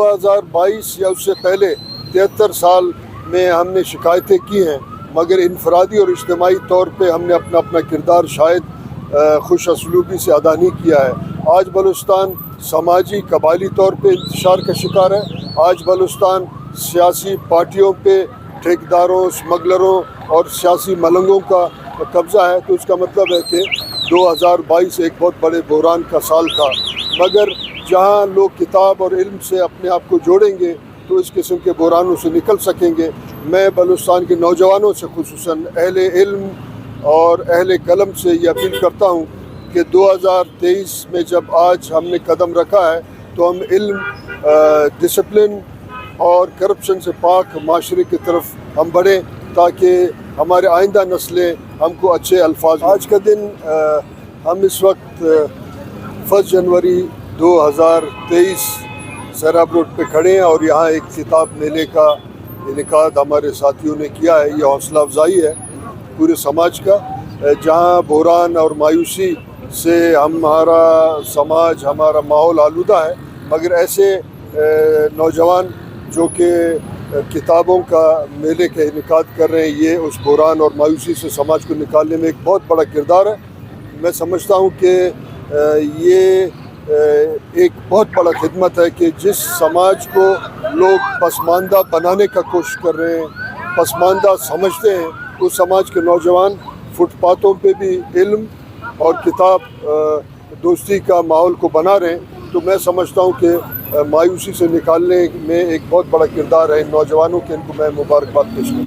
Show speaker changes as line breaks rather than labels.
2022 या उससे पहले 73 साल में हमने शिकायतें की हैं, मगर इनफरादी और इज्तिमाई तौर पे हमने अपना अपना किरदार शायद खुश असलूबी से अदा नहीं किया है। आज बलूचिस्तान समाजी कबायली तौर पे इंतशार का शिकार है। आज बलूचिस्तान सियासी पार्टियों पे ठेकेदारों, स्मगलरों और सियासी मलंगों का कब्ज़ा है। तो इसका मतलब है कि 2022 एक बहुत बड़े बहरान का साल था, मगर जहाँ लोग किताब और इल्म से अपने आप को जोड़ेंगे तो इस किस्म के बहरानों से निकल सकेंगे। मैं बलूचिस्तान के नौजवानों से, खुसूसन अहले इल्म और अहले कलम से ये अपील करता हूँ कि 2023 में जब आज हमने कदम रखा है तो हम इल्म, डिसिप्लिन और करप्शन से पाक माशरे की तरफ हम बढ़ें, ताकि हमारे आइंदा नस्लें हमको अच्छे अल्फाज। आज का दिन हम इस वक्त 1 जनवरी 2023 सैराब रोड पे खड़े हैं और यहाँ एक किताब मेले का इनेकाद हमारे साथियों ने किया है। ये हौसला अफजाई है पूरे समाज का, जहाँ बहरान और मायूसी से हमारा समाज, हमारा माहौल आलूदा है, मगर ऐसे नौजवान जो कि किताबों का मेले का इनेकाद कर रहे हैं, ये उस बहरान और मायूसी से समाज को निकालने में एक बहुत बड़ा किरदार है। मैं समझता हूँ कि ये एक बहुत बड़ा खिदमत है कि जिस समाज को लोग पसमानदा बनाने का कोशिश कर रहे हैं, पसमानदा समझते हैं, उस समाज के नौजवान फुटपाथों पे भी इल्म और किताब दोस्ती का माहौल को बना रहे हैं। तो मैं समझता हूँ कि मायूसी से निकालने में एक बहुत बड़ा किरदार है इन नौजवानों के। इनको मैं मुबारकबाद पेश करता हूँ।